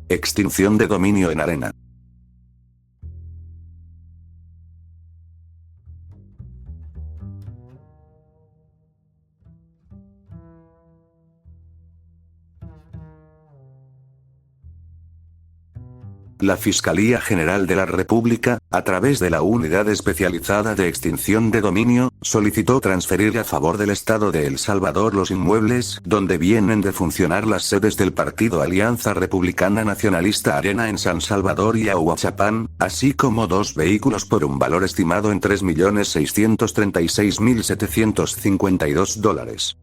Extinción de dominio en Arena. La Fiscalía General de la República, a través de la Unidad Especializada de Extinción de Dominio, solicitó transferir a favor del Estado de El Salvador los inmuebles donde vienen de funcionar las sedes del Partido Alianza Republicana Nacionalista Arena en San Salvador y Ahuachapán, así como 2 vehículos por un valor estimado en $3.636.752.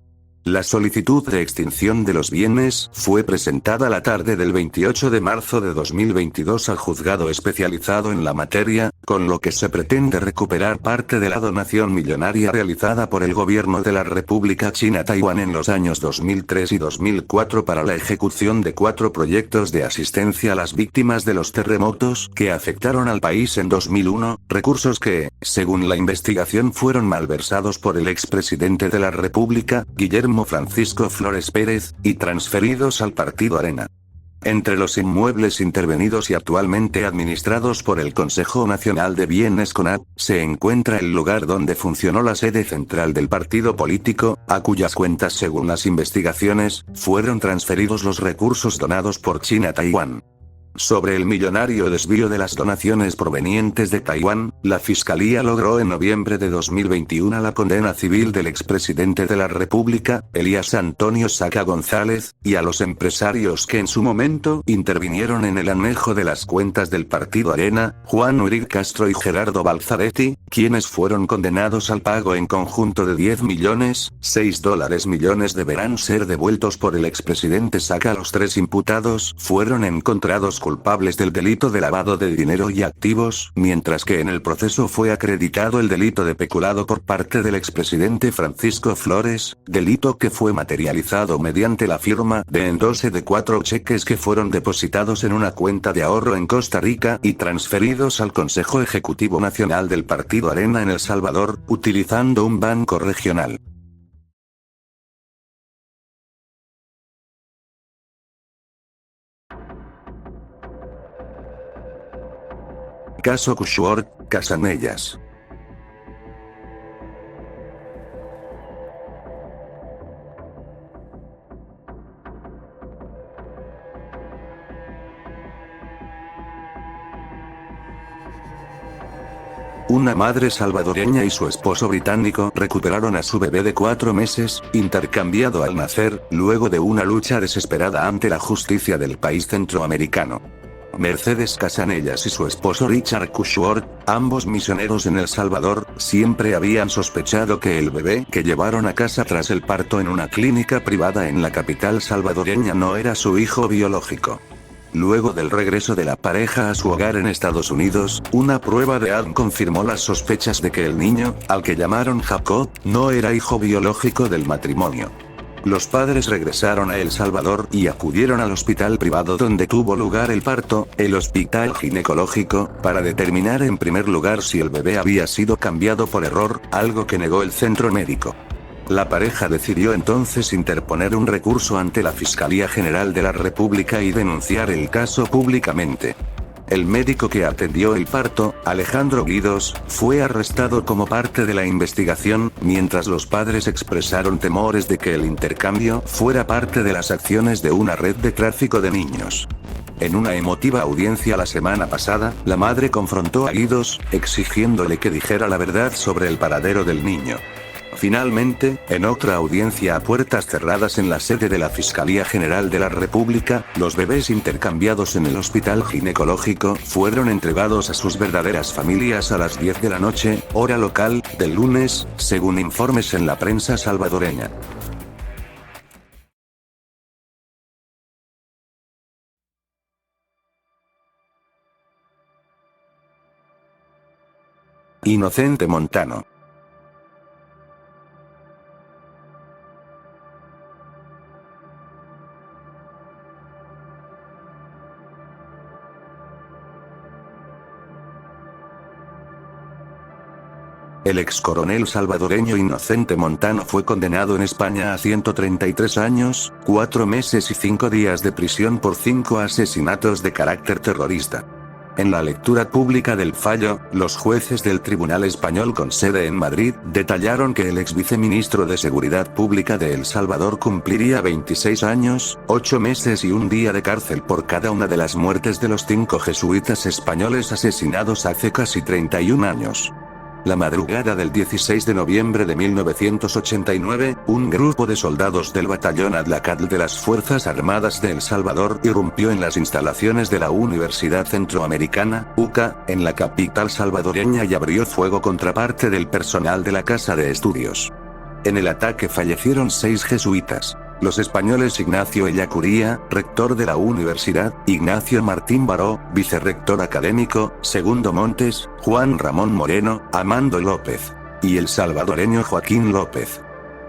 La solicitud de extinción de los bienes fue presentada la tarde del 28 de marzo de 2022 al juzgado especializado en la materia, con lo que se pretende recuperar parte de la donación millonaria realizada por el gobierno de la República China Taiwán en los años 2003 y 2004 para la ejecución de 4 proyectos de asistencia a las víctimas de los terremotos que afectaron al país en 2001, recursos que, según la investigación, fueron malversados por el expresidente de la República, Guillermo Francisco Flores Pérez, y transferidos al Partido Arena. Entre los inmuebles intervenidos y actualmente administrados por el Consejo Nacional de Bienes CONAB, se encuentra el lugar donde funcionó la sede central del partido político, a cuyas cuentas, según las investigaciones, fueron transferidos los recursos donados por China a Taiwán. Sobre el millonario desvío de las donaciones provenientes de Taiwán, la Fiscalía logró en noviembre de 2021 la condena civil del expresidente de la República, Elías Antonio Saca González, y a los empresarios que en su momento intervinieron en el anejo de las cuentas del Partido Arena, Juan Uribe Castro y Gerardo Balzaretti, quienes fueron condenados al pago en conjunto de $10.6 millones deberán ser devueltos por el expresidente Saca. Los 3 imputados fueron encontrados culpables del delito de lavado de dinero y activos, mientras que en el proceso fue acreditado el delito de peculado por parte del expresidente Francisco Flores, delito que fue materializado mediante la firma de endose de 4 cheques que fueron depositados en una cuenta de ahorro en Costa Rica y transferidos al Consejo Ejecutivo Nacional del Partido Arena en El Salvador, utilizando un banco regional. Caso Cushworth, Casanellas. Una madre salvadoreña y su esposo británico recuperaron a su bebé de 4 meses, intercambiado al nacer, luego de una lucha desesperada ante la justicia del país centroamericano. Mercedes Casanellas y su esposo Richard Cushworth, ambos misioneros en El Salvador, siempre habían sospechado que el bebé que llevaron a casa tras el parto en una clínica privada en la capital salvadoreña no era su hijo biológico. Luego del regreso de la pareja a su hogar en Estados Unidos, una prueba de ADN confirmó las sospechas de que el niño, al que llamaron Jacob, no era hijo biológico del matrimonio. Los padres regresaron a El Salvador y acudieron al hospital privado donde tuvo lugar el parto, el hospital ginecológico, para determinar en primer lugar si el bebé había sido cambiado por error, algo que negó el centro médico. La pareja decidió entonces interponer un recurso ante la Fiscalía General de la República y denunciar el caso públicamente. El médico que atendió el parto, Alejandro Guidos, fue arrestado como parte de la investigación, mientras los padres expresaron temores de que el intercambio fuera parte de las acciones de una red de tráfico de niños. En una emotiva audiencia la semana pasada, la madre confrontó a Guidos, exigiéndole que dijera la verdad sobre el paradero del niño. Finalmente, en otra audiencia a puertas cerradas en la sede de la Fiscalía General de la República, los bebés intercambiados en el hospital ginecológico fueron entregados a sus verdaderas familias a las 10 de la noche, hora local, del lunes, según informes en la prensa salvadoreña. Inocente Montano. El ex coronel salvadoreño Inocente Montano fue condenado en España a 133 años, 4 meses y 5 días de prisión por 5 asesinatos de carácter terrorista. En la lectura pública del fallo, los jueces del Tribunal Español con sede en Madrid detallaron que el ex viceministro de Seguridad Pública de El Salvador cumpliría 26 años, 8 meses y 1 día de cárcel por cada una de las muertes de los 5 jesuitas españoles asesinados hace casi 31 años. La madrugada del 16 de noviembre de 1989, un grupo de soldados del batallón Adlacatl de las Fuerzas Armadas de El Salvador irrumpió en las instalaciones de la Universidad Centroamericana, UCA, en la capital salvadoreña y abrió fuego contra parte del personal de la Casa de Estudios. En el ataque fallecieron 6 jesuitas. Los españoles Ignacio Ellacuría, rector de la universidad, Ignacio Martín Baró, vicerrector académico, Segundo Montes, Juan Ramón Moreno, Amando López. Y el salvadoreño Joaquín López.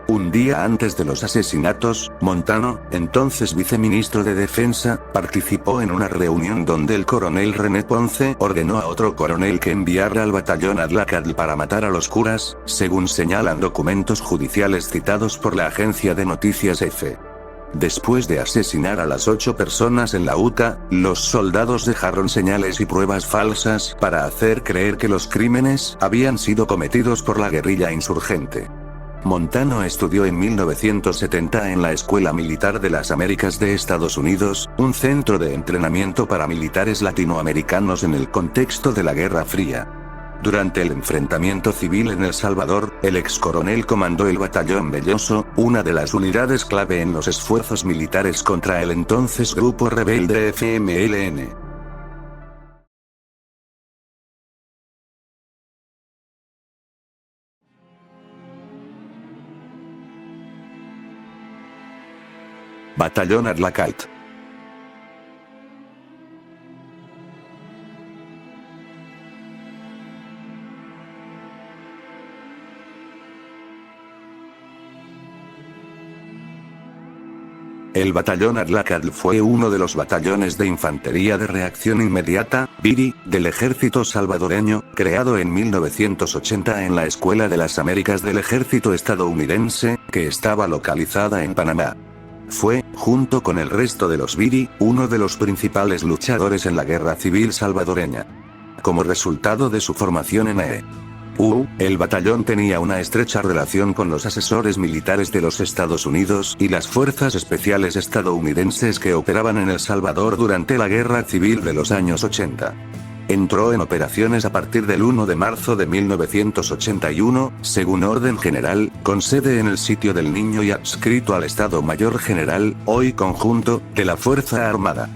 Un día antes de los asesinatos, Montano, entonces viceministro de Defensa, participó en una reunión donde el coronel René Ponce ordenó a otro coronel que enviara al batallón Adlacatl para matar a los curas, según señalan documentos judiciales citados por la agencia de noticias EFE. Después de asesinar a las 8 personas en la UCA, los soldados dejaron señales y pruebas falsas para hacer creer que los crímenes habían sido cometidos por la guerrilla insurgente. Montano estudió en 1970 en la Escuela Militar de las Américas de Estados Unidos, un centro de entrenamiento para militares latinoamericanos en el contexto de la Guerra Fría. Durante el enfrentamiento civil en El Salvador, el ex coronel comandó el batallón Belloso, una de las unidades clave en los esfuerzos militares contra el entonces grupo rebelde FMLN. Batallón Adlacatl. El batallón Adlacatl fue uno de los batallones de infantería de reacción inmediata, BIRI, del ejército salvadoreño, creado en 1980 en la Escuela de las Américas del ejército estadounidense, que estaba localizada en Panamá. Fue, junto con el resto de los BIRI, uno de los principales luchadores en la guerra civil salvadoreña. Como resultado de su formación en el batallón tenía una estrecha relación con los asesores militares de los Estados Unidos y las fuerzas especiales estadounidenses que operaban en El Salvador durante la guerra civil de los años 80. Entró en operaciones a partir del 1 de marzo de 1981, según orden general, con sede en el Sitio del Niño y adscrito al Estado Mayor General, hoy conjunto, de la Fuerza Armada.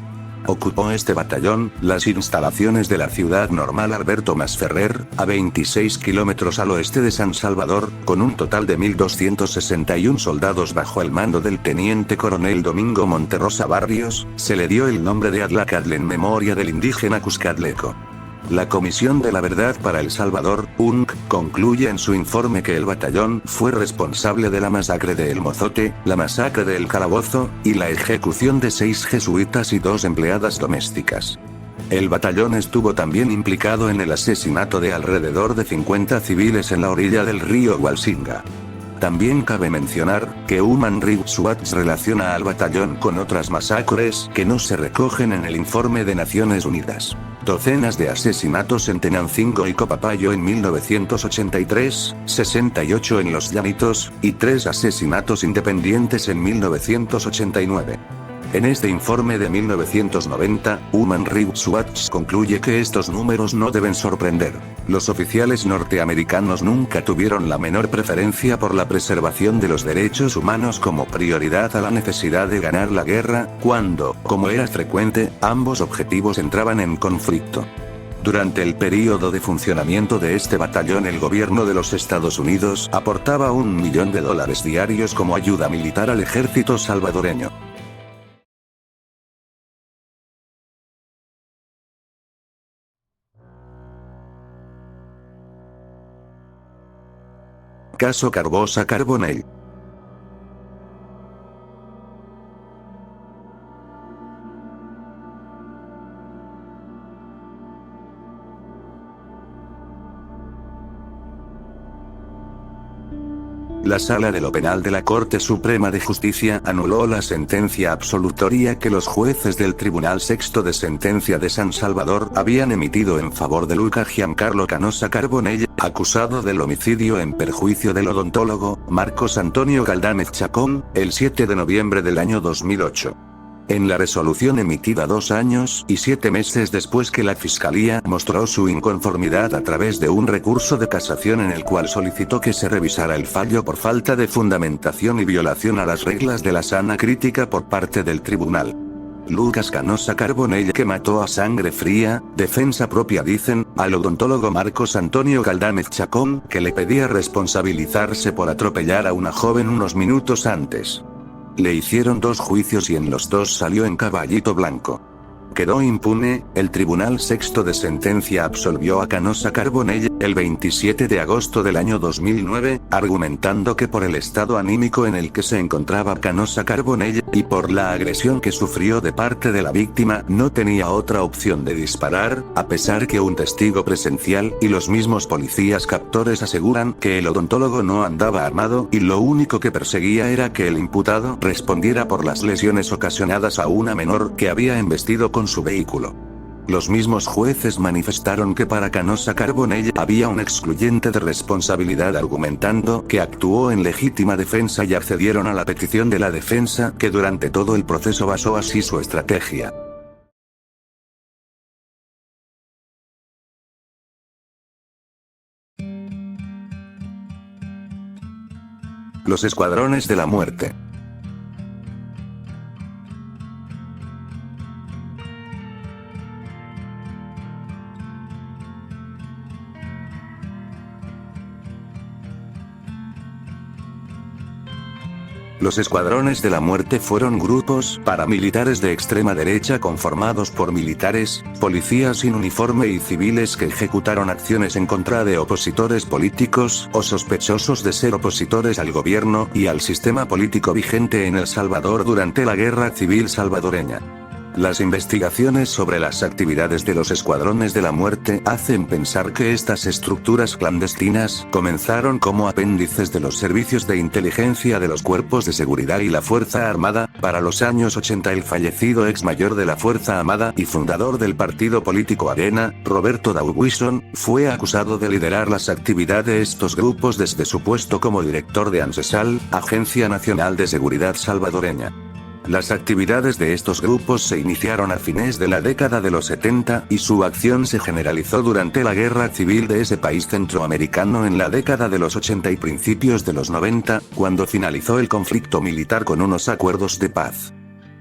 Ocupó este batallón las instalaciones de la ciudad normal Alberto Masferrer, a 26 kilómetros al oeste de San Salvador, con un total de 1.261 soldados bajo el mando del teniente coronel Domingo Monterrosa Barrios. Se le dio el nombre de Adlacatl en memoria del indígena Cuscatleco. La Comisión de la Verdad para El Salvador, UNC, concluye en su informe que el batallón fue responsable de la masacre de El Mozote, la masacre de El Calabozo, y la ejecución de 6 jesuitas y 2 empleadas domésticas. El batallón estuvo también implicado en el asesinato de alrededor de 50 civiles en la orilla del río Hualsinga. También cabe mencionar que Human Rights Watch relaciona al batallón con otras masacres que no se recogen en el informe de Naciones Unidas. Docenas de asesinatos en Tenancingo y Copapayo en 1983, 68 en Los Llanitos, y 3 asesinatos independientes en 1989. En este informe de 1990, Human Rights Watch concluye que estos números no deben sorprender. Los oficiales norteamericanos nunca tuvieron la menor preferencia por la preservación de los derechos humanos como prioridad a la necesidad de ganar la guerra, cuando, como era frecuente, ambos objetivos entraban en conflicto. Durante el período de funcionamiento de este batallón, el gobierno de los Estados Unidos aportaba $1 millón diarios como ayuda militar al ejército salvadoreño. Caso Carbosa Carbonell. La Sala de lo Penal de la Corte Suprema de Justicia anuló la sentencia absolutoria que los jueces del Tribunal Sexto de Sentencia de San Salvador habían emitido en favor de Lucas Giancarlo Canosa Carbonell, acusado del homicidio en perjuicio del odontólogo Marcos Antonio Galdámez Chacón, el 7 de noviembre del año 2008. En la resolución emitida 2 años y 7 meses después que la Fiscalía mostró su inconformidad a través de un recurso de casación en el cual solicitó que se revisara el fallo por falta de fundamentación y violación a las reglas de la sana crítica por parte del tribunal. Lucas Canosa Carbonell, que mató a sangre fría, defensa propia, dicen, al odontólogo Marcos Antonio Galdámez Chacón, que le pedía responsabilizarse por atropellar a una joven unos minutos antes. Le hicieron 2 juicios y en los 2 salió en caballito blanco. Quedó impune. El Tribunal Sexto de Sentencia absolvió a Canosa Carbonell el 27 de agosto del año 2009, argumentando que por el estado anímico en el que se encontraba Canosa Carbonell, y por la agresión que sufrió de parte de la víctima, no tenía otra opción de disparar, a pesar que un testigo presencial y los mismos policías captores aseguran que el odontólogo no andaba armado y lo único que perseguía era que el imputado respondiera por las lesiones ocasionadas a una menor que había embestido con su vehículo. Los mismos jueces manifestaron que para Canosa Carbonell había un excluyente de responsabilidad, argumentando que actuó en legítima defensa, y accedieron a la petición de la defensa, que durante todo el proceso basó así su estrategia. Los Escuadrones de la Muerte. Los Escuadrones de la Muerte fueron grupos paramilitares de extrema derecha conformados por militares, policías sin uniforme y civiles que ejecutaron acciones en contra de opositores políticos o sospechosos de ser opositores al gobierno y al sistema político vigente en El Salvador durante la Guerra Civil Salvadoreña. Las investigaciones sobre las actividades de los Escuadrones de la Muerte hacen pensar que estas estructuras clandestinas comenzaron como apéndices de los servicios de inteligencia de los cuerpos de seguridad y la Fuerza Armada. Para los años 80, el fallecido ex mayor de la Fuerza Armada y fundador del partido político Arena, Roberto Dawson, fue acusado de liderar las actividades de estos grupos desde su puesto como director de ANSESAL, Agencia Nacional de Seguridad Salvadoreña. Las actividades de estos grupos se iniciaron a fines de la década de los 70, y su acción se generalizó durante la guerra civil de ese país centroamericano en la década de los 80 y principios de los 90, cuando finalizó el conflicto militar con unos acuerdos de paz.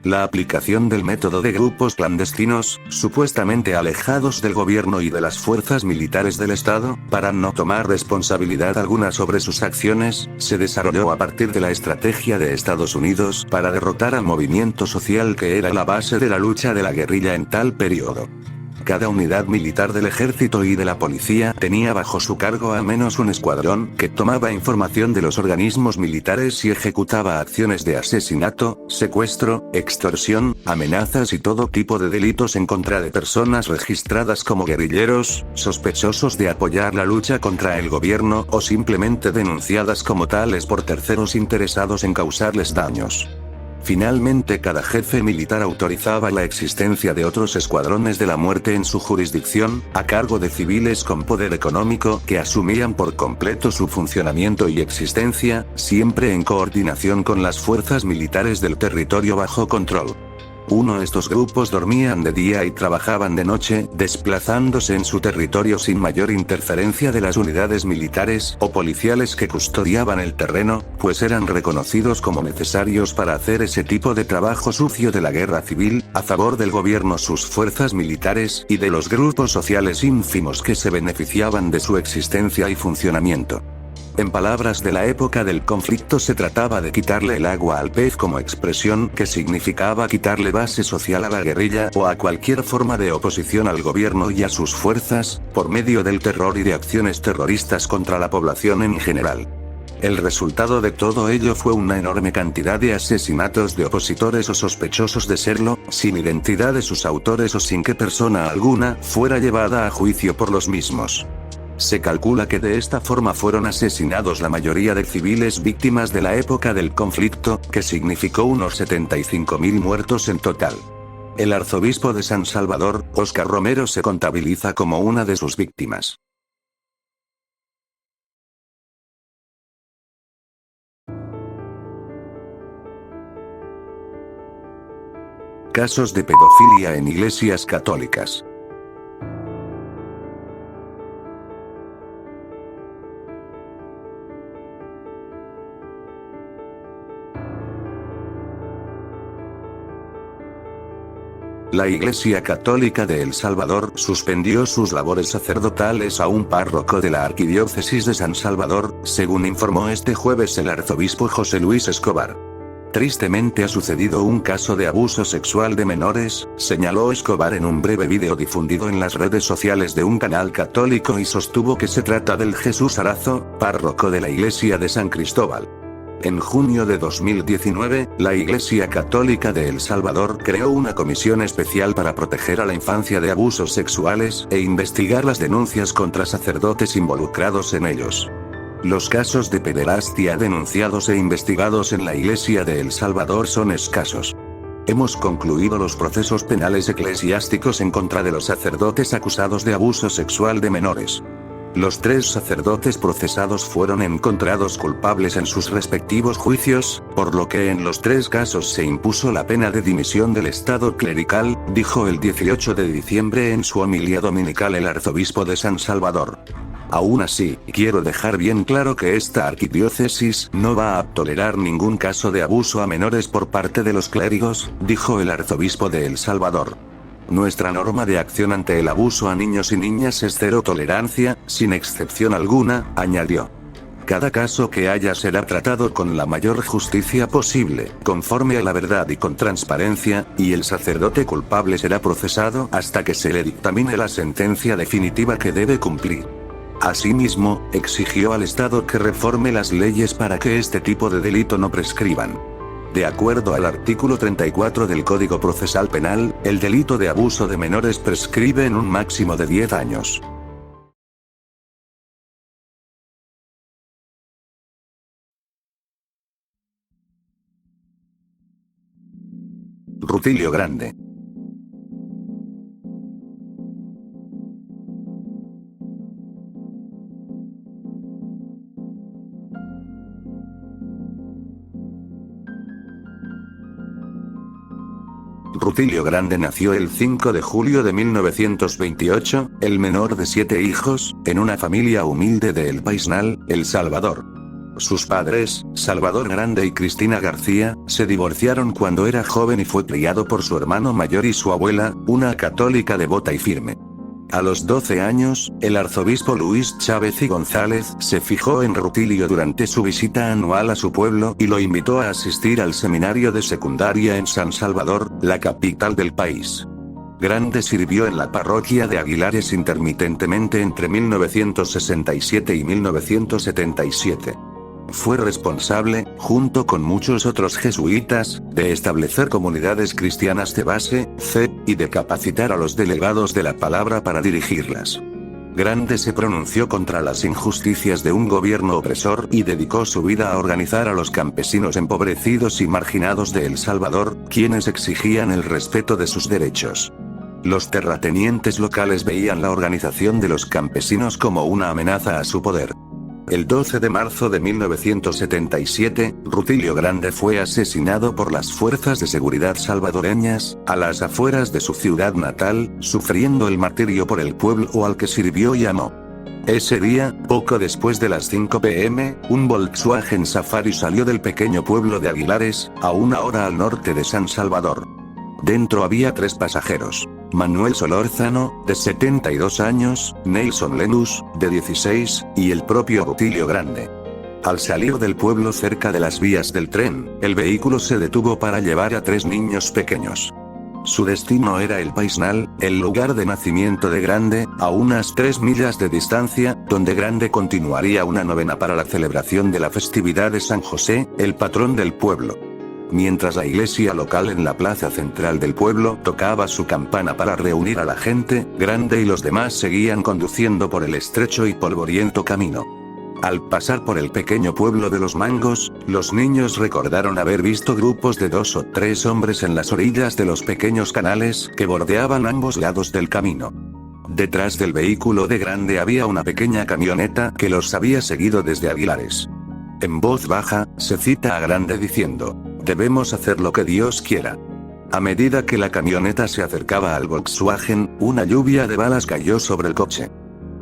La aplicación del método de grupos clandestinos, supuestamente alejados del gobierno y de las fuerzas militares del Estado, para no tomar responsabilidad alguna sobre sus acciones, se desarrolló a partir de la estrategia de Estados Unidos para derrotar al movimiento social que era la base de la lucha de la guerrilla en tal periodo. Cada unidad militar del ejército y de la policía tenía bajo su cargo al menos un escuadrón que tomaba información de los organismos militares y ejecutaba acciones de asesinato, secuestro, extorsión, amenazas y todo tipo de delitos en contra de personas registradas como guerrilleros, sospechosos de apoyar la lucha contra el gobierno o simplemente denunciadas como tales por terceros interesados en causarles daños. Finalmente, cada jefe militar autorizaba la existencia de otros escuadrones de la muerte en su jurisdicción, a cargo de civiles con poder económico que asumían por completo su funcionamiento y existencia, siempre en coordinación con las fuerzas militares del territorio bajo control. Estos grupos dormían de día y trabajaban de noche, desplazándose en su territorio sin mayor interferencia de las unidades militares o policiales que custodiaban el terreno, pues eran reconocidos como necesarios para hacer ese tipo de trabajo sucio de la guerra civil, a favor del gobierno, sus fuerzas militares, y de los grupos sociales ínfimos que se beneficiaban de su existencia y funcionamiento. En palabras de la época del conflicto, se trataba de quitarle el agua al pez, como expresión que significaba quitarle base social a la guerrilla o a cualquier forma de oposición al gobierno y a sus fuerzas, por medio del terror y de acciones terroristas contra la población en general. El resultado de todo ello fue una enorme cantidad de asesinatos de opositores o sospechosos de serlo, sin identidad de sus autores o sin que persona alguna fuera llevada a juicio por los mismos. Se calcula que de esta forma fueron asesinados la mayoría de civiles víctimas de la época del conflicto, que significó unos 75.000 muertos en total. El arzobispo de San Salvador, Óscar Romero, se contabiliza como una de sus víctimas. Casos de pedofilia en iglesias católicas. La Iglesia Católica de El Salvador suspendió sus labores sacerdotales a un párroco de la Arquidiócesis de San Salvador, según informó este jueves el arzobispo José Luis Escobar. Tristemente ha sucedido un caso de abuso sexual de menores, señaló Escobar en un breve video difundido en las redes sociales de un canal católico y sostuvo que se trata del Jesús Arazo, párroco de la Iglesia de San Cristóbal. En junio de 2019, la Iglesia Católica de El Salvador creó una comisión especial para proteger a la infancia de abusos sexuales e investigar las denuncias contra sacerdotes involucrados en ellos. Los casos de pederastia denunciados e investigados en la Iglesia de El Salvador son escasos. Hemos concluido los procesos penales eclesiásticos en contra de los sacerdotes acusados de abuso sexual de menores. Los 3 sacerdotes procesados fueron encontrados culpables en sus respectivos juicios, por lo que en los 3 casos se impuso la pena de dimisión del estado clerical, dijo el 18 de diciembre en su homilía dominical el arzobispo de San Salvador. Aún así, quiero dejar bien claro que esta arquidiócesis no va a tolerar ningún caso de abuso a menores por parte de los clérigos, dijo el arzobispo de El Salvador. Nuestra norma de acción ante el abuso a niños y niñas es cero tolerancia, sin excepción alguna, añadió. Cada caso que haya será tratado con la mayor justicia posible, conforme a la verdad y con transparencia, y el sacerdote culpable será procesado hasta que se le dictamine la sentencia definitiva que debe cumplir. Asimismo, exigió al Estado que reforme las leyes para que este tipo de delito no prescriban. De acuerdo al artículo 34 del Código Procesal Penal, el delito de abuso de menores prescribe en un máximo de 10 años. Rutilio Grande. Rutilio Grande nació el 5 de julio de 1928, el menor de 7 hijos, en una familia humilde de El Paisnal, El Salvador. Sus padres, Salvador Grande y Cristina García, se divorciaron cuando era joven y fue criado por su hermano mayor y su abuela, una católica devota y firme. A los 12 años, el arzobispo Luis Chávez y González se fijó en Rutilio durante su visita anual a su pueblo y lo invitó a asistir al seminario de secundaria en San Salvador, la capital del país. Grande sirvió en la parroquia de Aguilares intermitentemente entre 1967 y 1977. Fue responsable, junto con muchos otros jesuitas, de establecer comunidades cristianas de base, fe, y de capacitar a los delegados de la palabra para dirigirlas. Grande se pronunció contra las injusticias de un gobierno opresor y dedicó su vida a organizar a los campesinos empobrecidos y marginados de El Salvador, quienes exigían el respeto de sus derechos. Los terratenientes locales veían la organización de los campesinos como una amenaza a su poder. El 12 de marzo de 1977, Rutilio Grande fue asesinado por las fuerzas de seguridad salvadoreñas, a las afueras de su ciudad natal, sufriendo el martirio por el pueblo al que sirvió y amó. Ese día, poco después de las 5 p.m., un Volkswagen Safari salió del pequeño pueblo de Aguilares, a 1 hora al norte de San Salvador. Dentro había 3 pasajeros. Manuel Solórzano, de 72 años, Nelson Lenus, de 16, y el propio Rutilio Grande. Al salir del pueblo cerca de las vías del tren, el vehículo se detuvo para llevar a 3 niños pequeños. Su destino era El Paisnal, el lugar de nacimiento de Grande, a unas 3 millas de distancia, donde Grande continuaría una novena para la celebración de la festividad de San José, el patrón del pueblo. Mientras la iglesia local en la plaza central del pueblo tocaba su campana para reunir a la gente grande y los demás seguían conduciendo por el estrecho y polvoriento camino. Al pasar por el pequeño pueblo de Los Mangos, los niños recordaron haber visto grupos de 2 o 3 hombres en las orillas de los pequeños canales que bordeaban ambos lados del camino. Detrás del vehículo de grande había una pequeña camioneta que los había seguido desde Aguilares. En voz baja, se cita a Grande diciendo: "Debemos hacer lo que Dios quiera". A medida que la camioneta se acercaba al Volkswagen, una lluvia de balas cayó sobre el coche.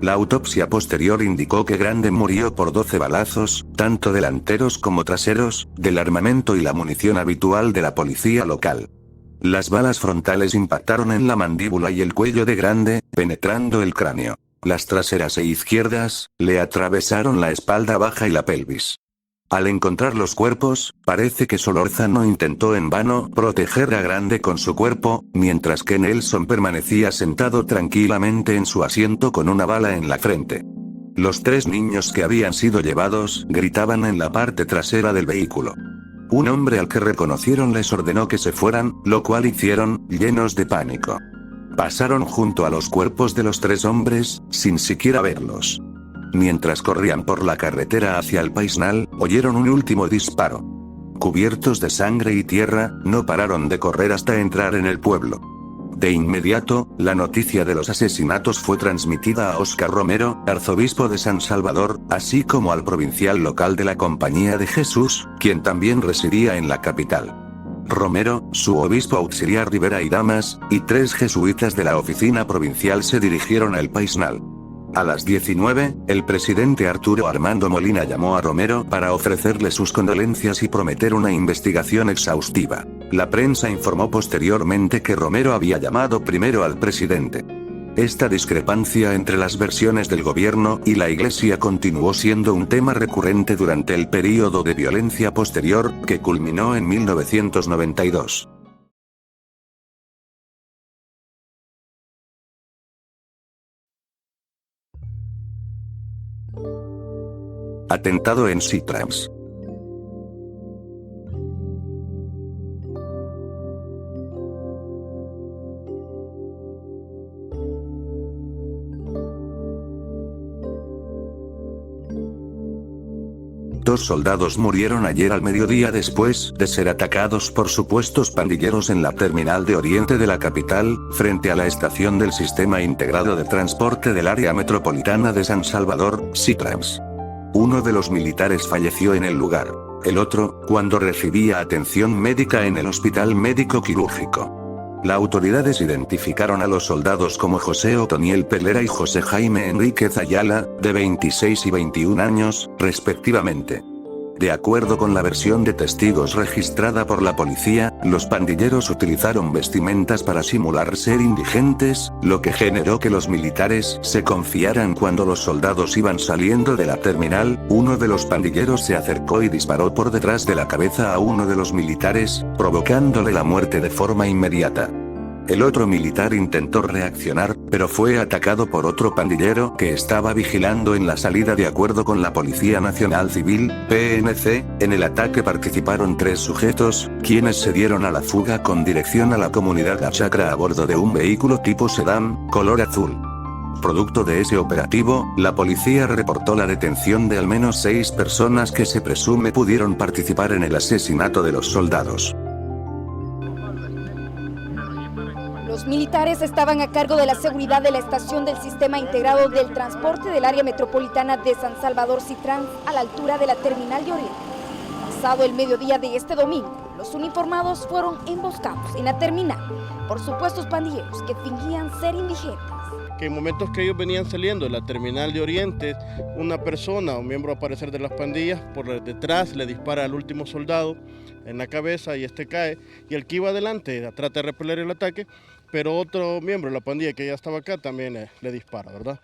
La autopsia posterior indicó que Grande murió por 12 balazos, tanto delanteros como traseros, del armamento y la munición habitual de la policía local. Las balas frontales impactaron en la mandíbula y el cuello de Grande, penetrando el cráneo. Las traseras e izquierdas, le atravesaron la espalda baja y la pelvis. Al encontrar los cuerpos, parece que Solórzano intentó en vano proteger a Grande con su cuerpo, mientras que Nelson permanecía sentado tranquilamente en su asiento con una bala en la frente. Los 3 niños que habían sido llevados gritaban en la parte trasera del vehículo. Un hombre al que reconocieron les ordenó que se fueran, lo cual hicieron, llenos de pánico. Pasaron junto a los cuerpos de los 3 hombres, sin siquiera verlos. Mientras corrían por la carretera hacia el Paisnal, oyeron un último disparo. Cubiertos de sangre y tierra, no pararon de correr hasta entrar en el pueblo. De inmediato, la noticia de los asesinatos fue transmitida a Óscar Romero, arzobispo de San Salvador, así como al provincial local de la Compañía de Jesús, quien también residía en la capital. Romero, su obispo auxiliar Rivera y Damas, y 3 jesuitas de la oficina provincial se dirigieron al Paisnal. A las 19, el presidente Arturo Armando Molina llamó a Romero para ofrecerle sus condolencias y prometer una investigación exhaustiva. La prensa informó posteriormente que Romero había llamado primero al presidente. Esta discrepancia entre las versiones del gobierno y la iglesia continuó siendo un tema recurrente durante el período de violencia posterior, que culminó en 1992. Atentado en Sitrans. Dos soldados murieron ayer al mediodía después de ser atacados por supuestos pandilleros en la terminal de Oriente de la capital, frente a la estación del Sistema Integrado de Transporte del Área Metropolitana de San Salvador, Sitrans. Uno de los militares falleció en el lugar. El otro, cuando recibía atención médica en el Hospital Médico Quirúrgico. Las autoridades identificaron a los soldados como José Otoniel Pelera y José Jaime Enríquez Ayala, de 26 y 21 años, respectivamente. De acuerdo con la versión de testigos registrada por la policía, los pandilleros utilizaron vestimentas para simular ser indigentes, lo que generó que los militares se confiaran cuando los soldados iban saliendo de la terminal. Uno de los pandilleros se acercó y disparó por detrás de la cabeza a uno de los militares, provocándole la muerte de forma inmediata. El otro militar intentó reaccionar, pero fue atacado por otro pandillero que estaba vigilando en la salida. De acuerdo con la Policía Nacional Civil, PNC, en el ataque participaron 3 sujetos, quienes se dieron a la fuga con dirección a la comunidad La Chacra a bordo de un vehículo tipo sedán, color azul. Producto de ese operativo, la policía reportó la detención de al menos 6 personas que se presume pudieron participar en el asesinato de los soldados. Los militares estaban a cargo de la seguridad de la estación del Sistema Integrado del Transporte del Área Metropolitana de San Salvador Sitrans, a la altura de la terminal de Oriente. Pasado el mediodía de este domingo, los uniformados fueron emboscados en la terminal por supuestos pandilleros que fingían ser indigentes. Que en momentos que ellos venían saliendo de la terminal de Oriente, una persona, un miembro al parecer de las pandillas, por detrás le dispara al último soldado en la cabeza y este cae, y el que iba adelante trata de repeler el ataque, pero otro miembro de la pandilla que ya estaba acá también le dispara, ¿verdad?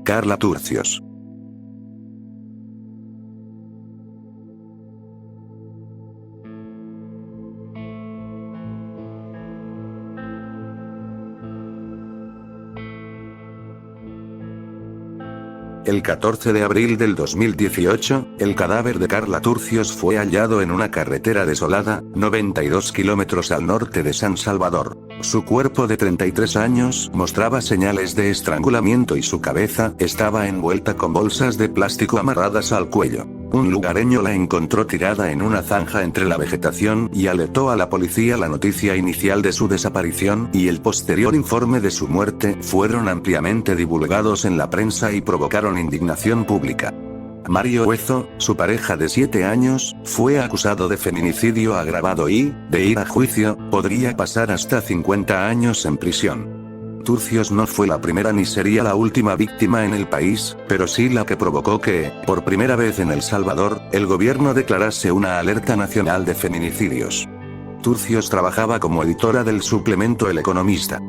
Carla Turcios. El 14 de abril del 2018, el cadáver de Carla Turcios fue hallado en una carretera desolada, 92 kilómetros al norte de San Salvador. Su cuerpo de 33 años mostraba señales de estrangulamiento y su cabeza estaba envuelta con bolsas de plástico amarradas al cuello. Un lugareño la encontró tirada en una zanja entre la vegetación y alertó a la policía. La noticia inicial de su desaparición y el posterior informe de su muerte fueron ampliamente divulgados en la prensa y provocaron indignación pública. Mario Huezo, su pareja de 7 años, fue acusado de feminicidio agravado y, de ir a juicio, podría pasar hasta 50 años en prisión. Turcios no fue la primera ni sería la última víctima en el país, pero sí la que provocó que, por primera vez en El Salvador, el gobierno declarase una alerta nacional de feminicidios. Turcios trabajaba como editora del suplemento El Economista.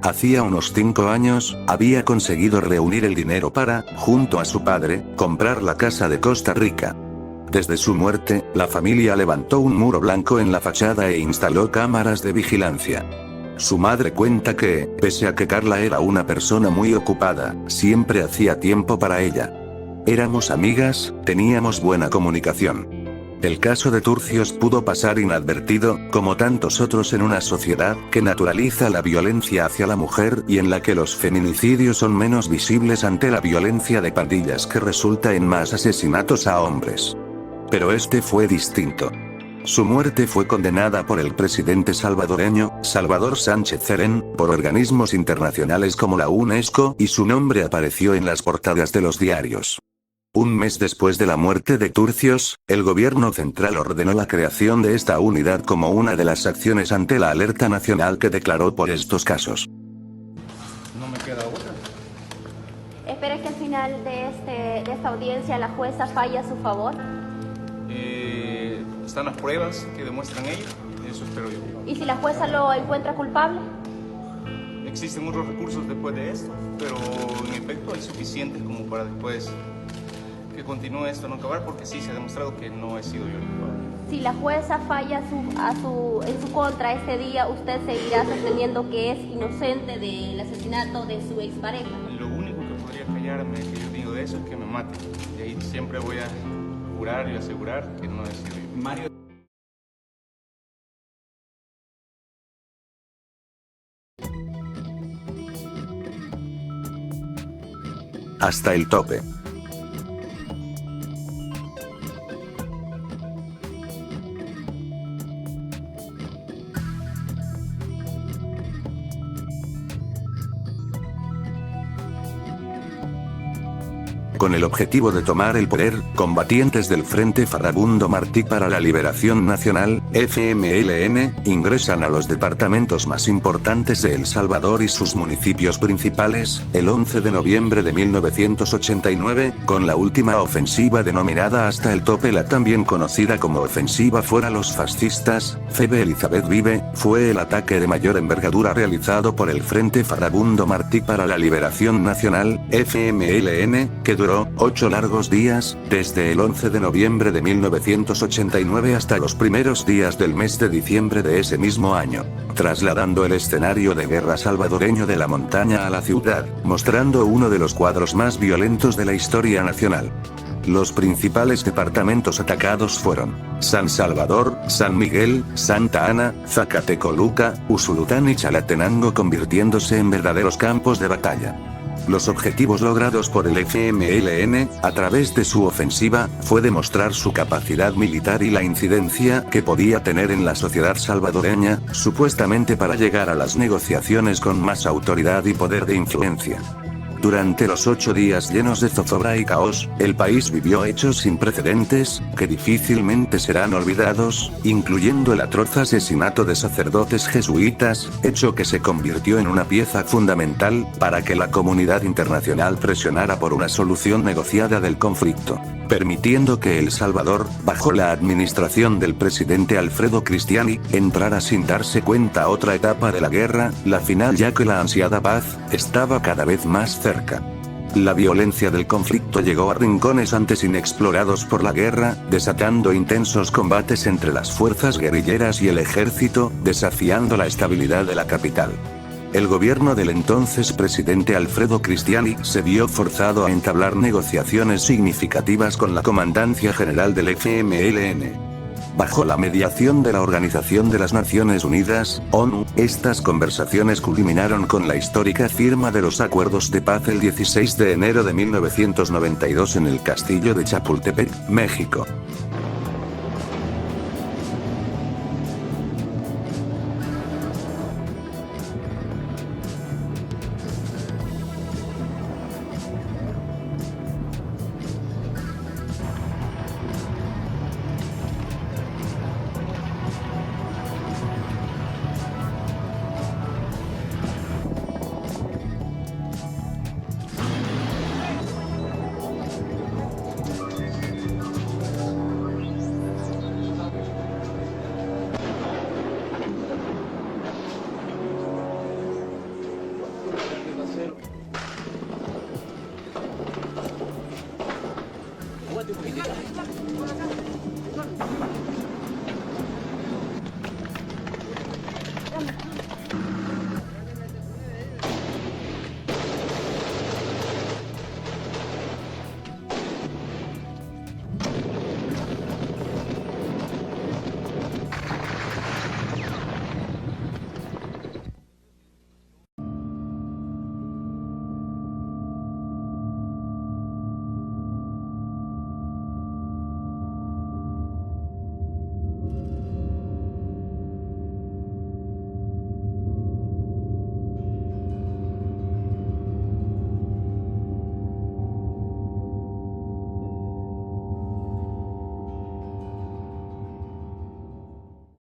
Hacía unos 5 años, había conseguido reunir el dinero para, junto a su padre, comprar la casa de Costa Rica. Desde su muerte, la familia levantó un muro blanco en la fachada e instaló cámaras de vigilancia. Su madre cuenta que, pese a que Carla era una persona muy ocupada, siempre hacía tiempo para ella. Éramos amigas, teníamos buena comunicación. El caso de Turcios pudo pasar inadvertido, como tantos otros en una sociedad que naturaliza la violencia hacia la mujer y en la que los feminicidios son menos visibles ante la violencia de pandillas que resulta en más asesinatos a hombres. Pero este fue distinto. Su muerte fue condenada por el presidente salvadoreño, Salvador Sánchez Serén, por organismos internacionales como la UNESCO, y su nombre apareció en las portadas de los diarios. Un mes después de la muerte de Turcios, el gobierno central ordenó la creación de esta unidad como una de las acciones ante la alerta nacional que declaró por estos casos. No me queda otra. ¿Espera que al final de esta audiencia la jueza falle a su favor? Están las pruebas que demuestran ello, eso espero yo. ¿Y si la jueza lo encuentra culpable? Existen otros recursos después de esto, pero en efecto hay suficientes como para después que continúe esto no acabar, porque sí se ha demostrado que no he sido yo el culpable. Si la jueza falla en su contra este día, ¿usted seguirá sosteniendo que es inocente del asesinato de su expareja? Lo único que podría callarme que yo digo de eso es que me maten. Y ahí siempre voy a jurar y asegurar que no he sido yo. Mario. Hasta el tope. Con el objetivo de tomar el poder, combatientes del Frente Farabundo Martí para la Liberación Nacional, FMLN, ingresan a los departamentos más importantes de El Salvador y sus municipios principales, el 11 de noviembre de 1989, con la última ofensiva denominada Hasta el Tope, la también conocida como Ofensiva Fuera los Fascistas. Febe Elizabeth Vive, fue el ataque de mayor envergadura realizado por el Frente Farabundo Martí para la Liberación Nacional, FMLN, que duró 8 largos días, desde el 11 de noviembre de 1989 hasta los primeros días del mes de diciembre de ese mismo año, trasladando el escenario de guerra salvadoreño de la montaña a la ciudad, mostrando uno de los cuadros más violentos de la historia nacional. Los principales departamentos atacados fueron San Salvador, San Miguel, Santa Ana, Zacatecoluca, Usulután y Chalatenango, convirtiéndose en verdaderos campos de batalla. Los objetivos logrados por el FMLN, a través de su ofensiva, fue demostrar su capacidad militar y la incidencia que podía tener en la sociedad salvadoreña, supuestamente para llegar a las negociaciones con más autoridad y poder de influencia. Durante los 8 días llenos de zozobra y caos, el país vivió hechos sin precedentes, que difícilmente serán olvidados, incluyendo el atroz asesinato de sacerdotes jesuitas, hecho que se convirtió en una pieza fundamental para que la comunidad internacional presionara por una solución negociada del conflicto, permitiendo que El Salvador, bajo la administración del presidente Alfredo Cristiani, entrara sin darse cuenta a otra etapa de la guerra, la final, ya que la ansiada paz estaba cada vez más cerca. La violencia del conflicto llegó a rincones antes inexplorados por la guerra, desatando intensos combates entre las fuerzas guerrilleras y el ejército, desafiando la estabilidad de la capital. El gobierno del entonces presidente Alfredo Cristiani se vio forzado a entablar negociaciones significativas con la Comandancia General del FMLN. Bajo la mediación de la Organización de las Naciones Unidas, ONU, estas conversaciones culminaron con la histórica firma de los acuerdos de paz el 16 de enero de 1992 en el castillo de Chapultepec, México.